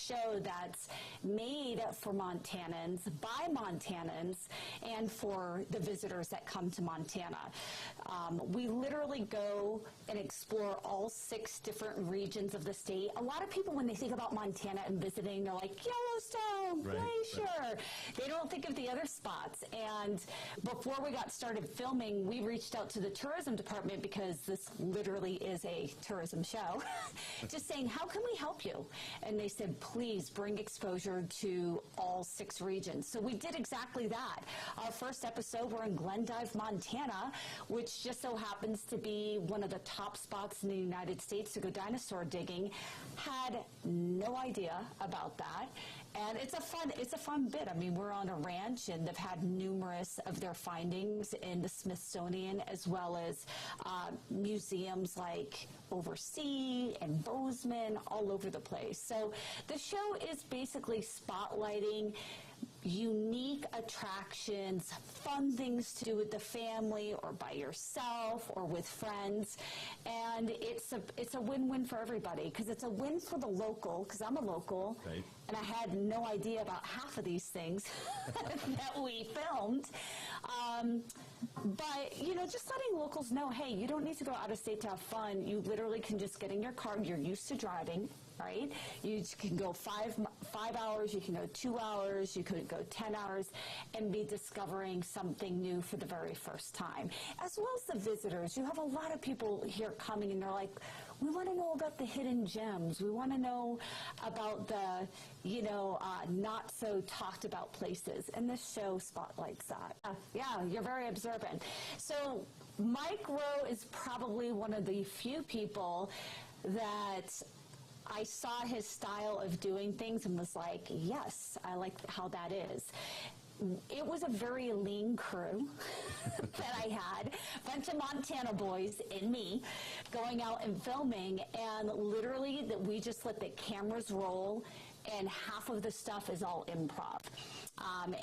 show that's made for Montanans, by Montanans, and for the visitors that come to Montana. We literally go and explore all 6 different regions of the state. A lot of people, when they think about Montana and visiting, they're like, Yellowstone, Glacier. Right. They don't think of the other spots. And before we got started filming, we reached out to the tourism department, because this literally is a tourism show, just saying, how can we help you? And they said, please bring exposure to all 6 regions. So we did exactly that. Our first episode, we're in Glendive, Montana, which just so happens to be one of the top spots in the United States to go dinosaur digging. Had no idea about that. And it's a fun bit. I mean, we're on a ranch, and they've had numerous of their findings in the Smithsonian, as well as museums like Oversea and Bozeman, all over the place. So the show is basically spotlighting unique attractions, fun things to do with the family or by yourself or with friends, and it's a win-win for everybody, because it's a win for the local, because I'm a local, right, and I had no idea about half of these things that we filmed. But, you know, just letting locals know, hey, you don't need to go out of state to have fun. You literally can just get in your car. You're used to driving, right? You can go 5 hours, you can go 2 hours, you could go 10 hours, and be discovering something new for the very first time. As well as the visitors. You have a lot of people here coming, and they're like, we want to know about the hidden gems. We want to know about the, you know, not so talked about places. And this show spotlights that. Yeah, you're very observant. So Mike Rowe is probably one of the few people that I saw his style of doing things and was like, yes, I like how that is. It was a very lean crew that I had, a bunch of Montana boys and me going out and filming, and literally that we just let the cameras roll, and half of the stuff is all improv.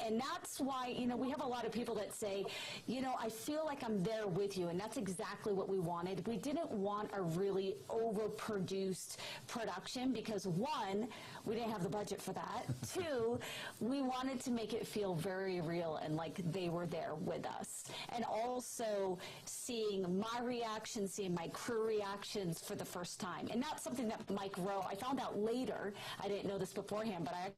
And that's why, you know, we have a lot of people that say, you know, I feel like I'm there with you, and that's exactly what we wanted. We didn't want a really overproduced production because, 1, we didn't have the budget for that. 2, we wanted to make it feel very real and like they were there with us. And also seeing my reaction, seeing my crew reactions for the first time. And that's something that Mike Rowe, I found out later, I didn't know this beforehand, but I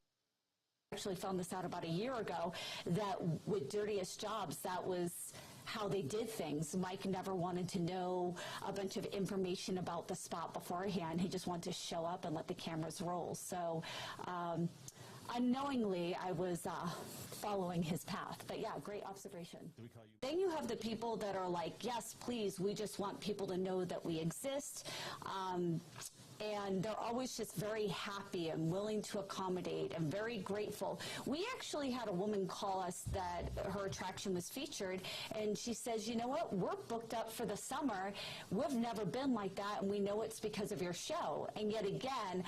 actually found this out about a year ago, that with Dirtiest Jobs, that was how they did things. Mike never wanted to know a bunch of information about the spot beforehand. He just wanted to show up and let the cameras roll. So unknowingly, I was following his path. But yeah, great observation. Then you have the people that are like, yes, please, we just want people to know that we exist. And they're always just very happy and willing to accommodate and very grateful. We actually had a woman call us that her attraction was featured, and she says, you know what, we're booked up for the summer. We've never been like that, and we know it's because of your show. And yet again,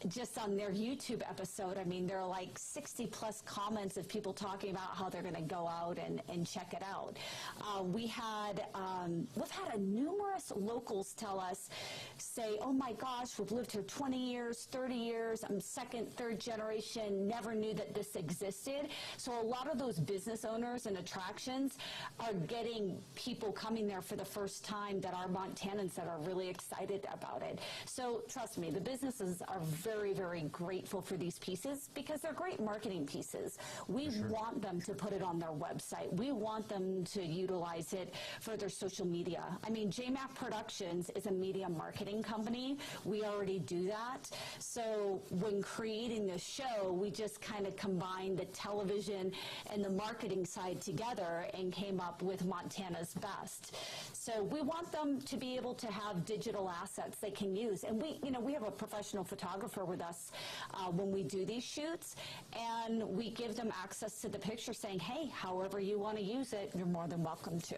just on their YouTube episode, I mean, there are like 60 plus comments of people talking about how they're going to go out and check it out. We've had numerous locals tell us, say, oh my gosh, we've lived here 20 years, 30 years, I'm second, third generation, never knew that this existed. So a lot of those business owners and attractions are getting people coming there for the first time that are Montanans that are really excited about it. So trust me, the businesses are very, very grateful for these pieces because they're great marketing pieces. We want them to put it on their website. We want them to utilize it for their social media. I mean, JMAC Productions is a media marketing company. We already do that. So when creating the show, we just kind of combined the television and the marketing side together and came up with Montana's Best. So we want them to be able to have digital assets they can use. And we have a professional photographer with us when we do these shoots, and we give them access to the picture saying, hey, however you want to use it, you're more than welcome to.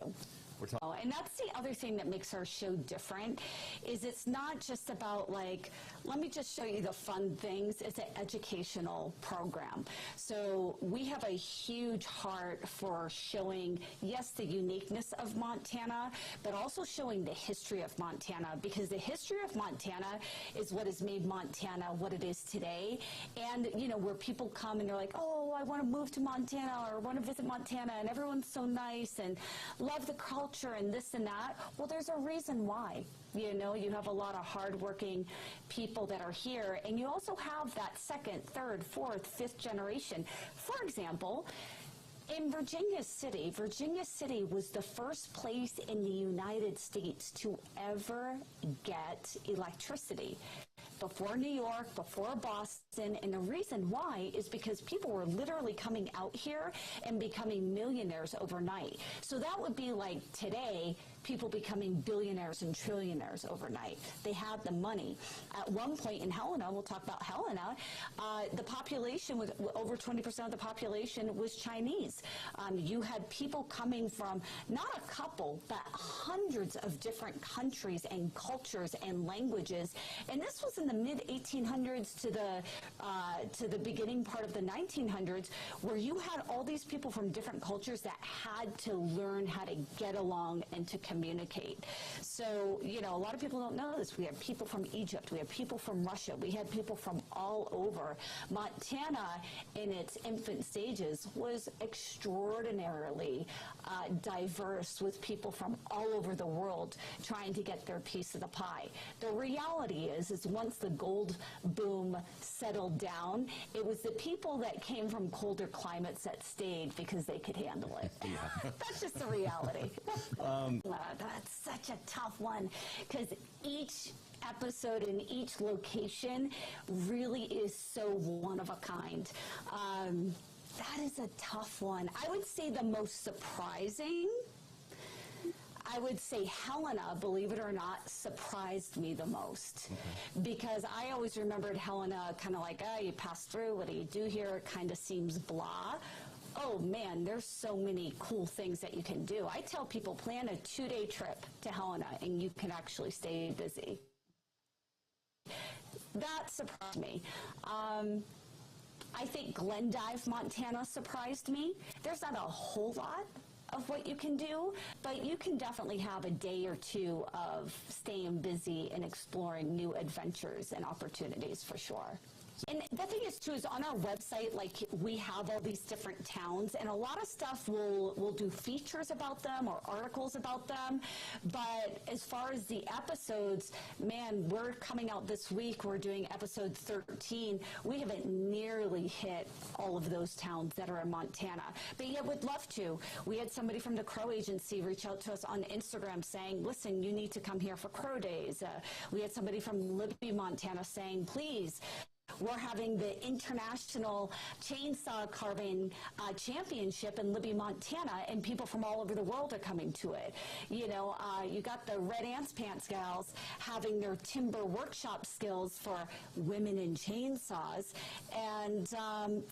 We're talking. And that's the other thing that makes our show different, is it's not just about like, let me just show you the fun things. It's an educational program. So we have a huge heart for showing, yes, the uniqueness of Montana, but also showing the history of Montana, because the history of Montana is what has made Montana what it is today. And, you know, where people come and they're like, oh, I want to move to Montana or want to visit Montana, and everyone's so nice and love the culture and this and that. Well, there's a reason why. You know, you have a lot of hardworking people that are here, and you also have that second, third, fourth, fifth generation. For example, in Virginia City was the first place in the United States to ever get electricity. Before New York, before Boston, and the reason why is because people were literally coming out here and becoming millionaires overnight. So that would be like today, people becoming billionaires and trillionaires overnight. They had the money. At one point in Helena, we'll talk about Helena, the population was over 20% of the population was Chinese. You had people coming from not a couple, but hundreds of different countries and cultures and languages. And this was in the mid-1800s to the beginning part of the 1900s, where you had all these people from different cultures that had to learn how to get along and to communicate. So, you know, a lot of people don't know this. We have people from Egypt. We have people from Russia. We had people from all over. Montana, in its infant stages, was extraordinarily diverse, with people from all over the world trying to get their piece of the pie. The reality is once the gold boom settled down, it was the people that came from colder climates that stayed because they could handle it. Yeah. That's just the reality. That's such a tough one, because each episode in each location really is so one of a kind. That is a tough one. I would say the most surprising, I would say Helena, believe it or not, surprised me the most. Okay. Because I always remembered Helena kind of like, you pass through, what do you do here? It kind of seems blah. Oh man, there's so many cool things that you can do. I tell people, plan a 2-day trip to Helena and you can actually stay busy. That surprised me. I think Glendive, Montana surprised me. There's not a whole lot of what you can do, but you can definitely have a day or two of staying busy and exploring new adventures and opportunities for sure. And the thing is, too, is on our website, like, we have all these different towns, and a lot of stuff we'll do features about them or articles about them. But as far as the episodes, man, we're coming out this week. We're doing episode 13. We haven't nearly hit all of those towns that are in Montana, but yet would love to. We had somebody from the Crow Agency reach out to us on Instagram saying, listen, you need to come here for Crow Days. We had somebody from Libby, Montana saying, please, we're having the International Chainsaw Carving Championship in Libby, Montana, and people from all over the world are coming to it. You know, you got the Red Ants Pants gals having their timber workshop skills for women in chainsaws, and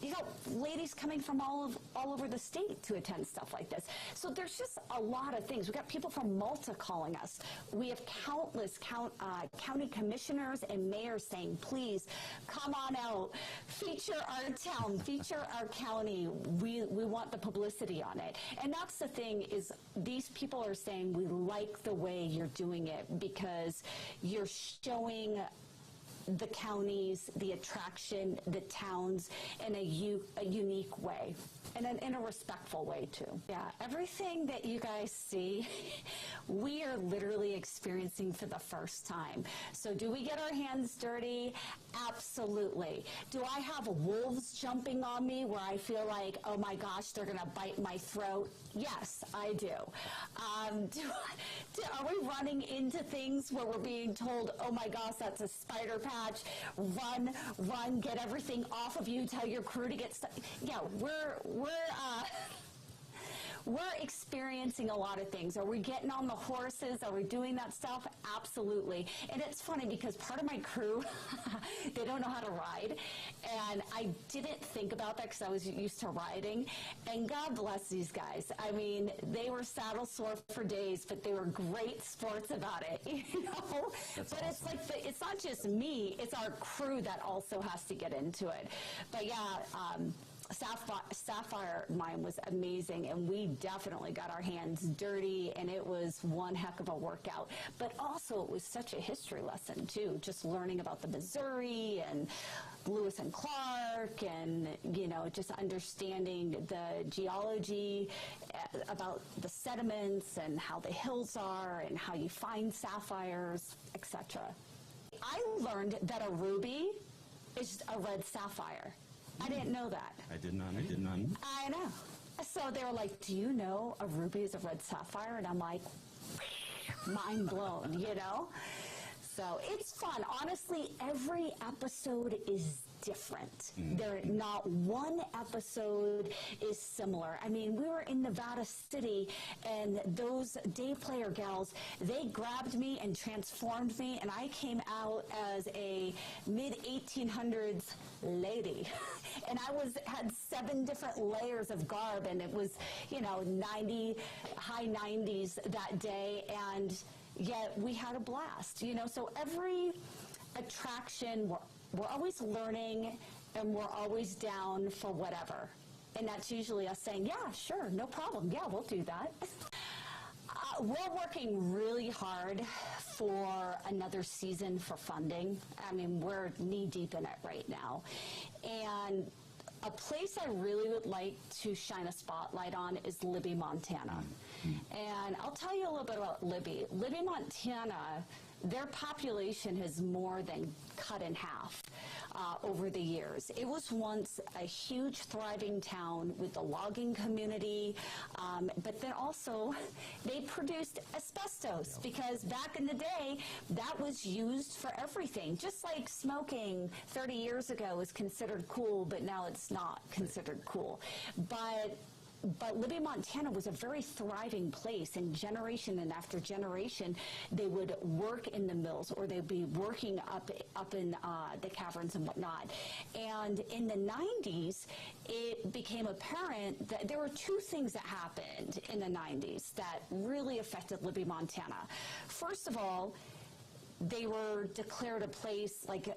you know, ladies coming from all over the state to attend stuff like this. So there's just a lot of things. We got people from Malta calling us. We have countless county commissioners and mayors saying, please come on out, feature our town, feature our county. We want the publicity on it. And that's the thing, is these people are saying, we like the way you're doing it because you're showing the counties, the attraction, the towns in a unique way, and in a respectful way too. Yeah, everything that you guys see, we are literally experiencing for the first time. So do we get our hands dirty? Absolutely. Do I have wolves jumping on me where I feel like, oh my gosh, they're gonna bite my throat? Yes, I do. Are we running into things where we're being told, oh my gosh, that's a spider patch, run, get everything off of you, tell your crew to get stuff? Yeah, we're experiencing a lot of things. Are we getting on the horses? Are we doing that stuff? Absolutely. And it's funny because part of my crew, they don't know how to ride. And I didn't think about that because I was used to riding. And God bless these guys. I mean, they were saddle sore for days, but they were great sports about it, you know? That's but awesome. it's like, it's not just me, it's our crew that also has to get into it. But yeah, Sapphire Mine was amazing, and we definitely got our hands dirty, and it was one heck of a workout. But also, it was such a history lesson, too, just learning about the Missouri and Lewis and Clark, and, you know, just understanding the geology, about the sediments and how the hills are and how you find sapphires, etc. I learned that a ruby is a red sapphire. I didn't know that. I did not know. I know. So they were like, do you know a ruby is a red sapphire? And I'm like, mind blown, you know? So it's fun. Honestly, every episode is different. There, not one episode is similar. I mean, we were in Nevada City, and those day player gals, they grabbed me and transformed me, and I came out as a mid-1800s lady. And I had 7 different layers of garb, and it was, you know, high 90s that day, and yet we had a blast, you know. So every attraction, we're always learning, and we're always down for whatever. And that's usually us saying, yeah, sure, no problem. Yeah, we'll do that. We're working really hard for another season for funding. I mean, we're knee-deep in it right now. And a place I really would like to shine a spotlight on is Libby, Montana. And I'll tell you a little bit about Libby. Libby, Montana, their population has more than cut in half over the years. It was once a huge, thriving town with a logging community, but then also they produced asbestos, because back in the day, that was used for everything. Just like smoking 30 years ago was considered cool, but now it's not considered cool. But Libby, Montana was a very thriving place, and generation and after generation, they would work in the mills, or they'd be working up in the caverns and whatnot. And in the 90s, it became apparent that there were 2 things that happened in the 90s that really affected Libby, Montana. First of all, they were declared a place like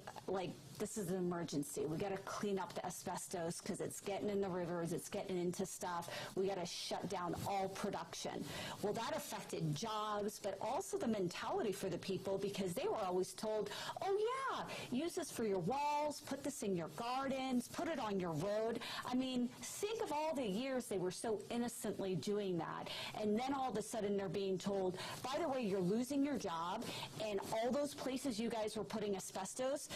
this is an emergency. We got to clean up the asbestos because it's getting in the rivers, it's getting into stuff. We got to shut down all production. Well, that affected jobs, but also the mentality for the people, because they were always told, oh yeah, use this for your walls, put this in your gardens, put it on your road. I mean, think of all the years they were so innocently doing that. And then all of a sudden they're being told, by the way, you're losing your job, and all those places you guys were putting asbestos,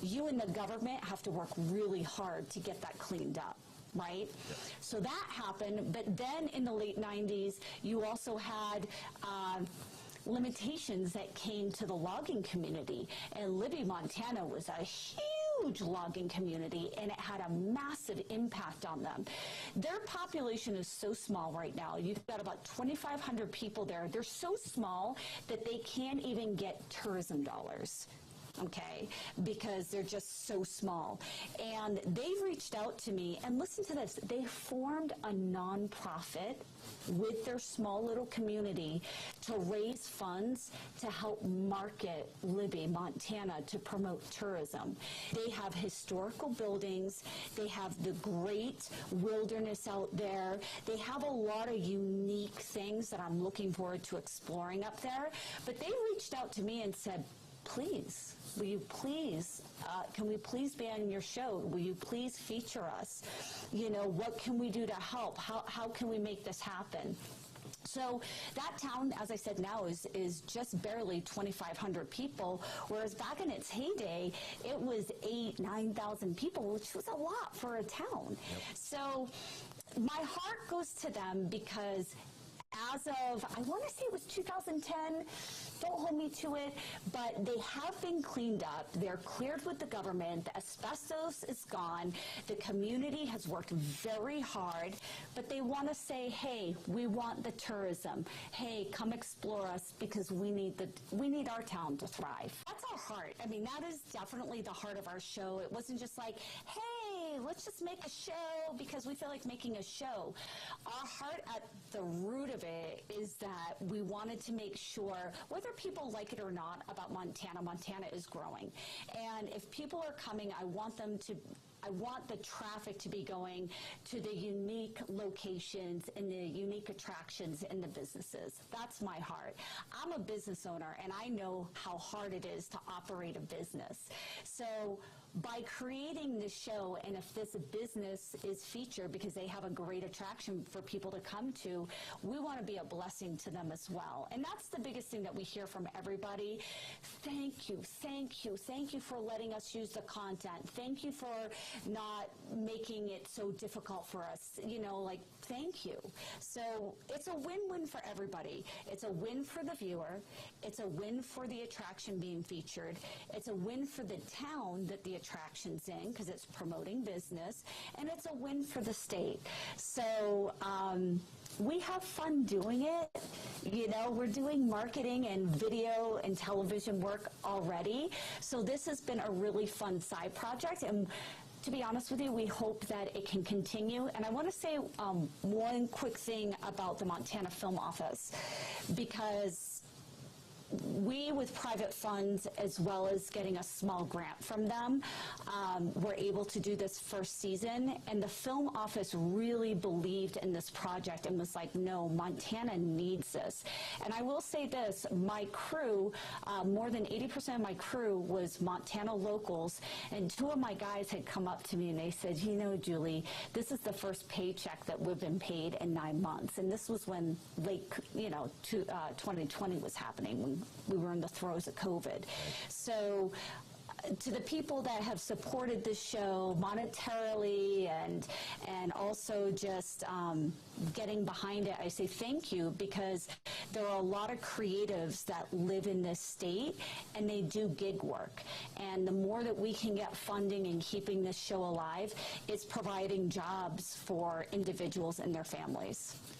you and the government have to work really hard to get that cleaned up, right? Yep. So that happened, but then in the late 90s, you also had limitations that came to the logging community, and Libby, Montana was a huge logging community, and it had a massive impact on them. Their population is so small right now. You've got about 2,500 people there. They're so small that they can't even get tourism dollars. Okay, because they're just so small. And they've reached out to me, and listen to this, they formed a nonprofit with their small little community to raise funds to help market Libby, Montana, to promote tourism. They have historical buildings, they have the great wilderness out there, they have a lot of unique things that I'm looking forward to exploring up there. But they reached out to me and said, please, will you please, can we please be on your show? Will you please feature us? You know, what can we do to help? How can we make this happen? So that town, as I said, now is just barely 2,500 people, whereas back in its heyday, it was 8,000 to 9,000 people, which was a lot for a town. Yep. So my heart goes to them, because as of, I want to say it was 2010, don't hold me to it, but they have been cleaned up. They're cleared with the government. The asbestos is gone. The community has worked very hard, but they want to say, hey, we want the tourism. Hey, come explore us, because we need our town to thrive. That's our heart. I mean, that is definitely the heart of our show. It wasn't just like, hey, hey, let's just make a show because we feel like making a show. Our heart at the root of it is that we wanted to make sure, whether people like it or not, about Montana. Montana is growing. And if people are coming, I want the traffic to be going to the unique locations and the unique attractions and the businesses. That's my heart. I'm a business owner, and I know how hard it is to operate a business. So by creating this show, and if this business is featured because they have a great attraction for people to come to, we want to be a blessing to them as well. And that's the biggest thing that we hear from everybody. Thank you, thank you, thank you for letting us use the content. Thank you for not making it so difficult for us. You know, like, thank you. So it's a win-win for everybody. It's a win for the viewer. It's a win for the attraction being featured. It's a win for the town that the attraction's in because it's promoting business. And it's a win for the state. So we have fun doing it. You know, we're doing marketing and video and television work already. So this has been a really fun side project. And to be honest with you, we hope that it can continue. And I want to say one quick thing about the Montana Film Office, because we, with private funds, as well as getting a small grant from them, were able to do this first season. And the film office really believed in this project and was like, no, Montana needs this. And I will say this, my crew, more than 80% of my crew was Montana locals. And two of my guys had come up to me and they said, you know, Julie, this is the first paycheck that we've been paid in 9 months. And this was when late, 2020 was happening, when we were in the throes of COVID. So to the people that have supported this show monetarily and also just getting behind it, I say thank you, because there are a lot of creatives that live in this state and they do gig work. And the more that we can get funding and keeping this show alive, it's providing jobs for individuals and their families.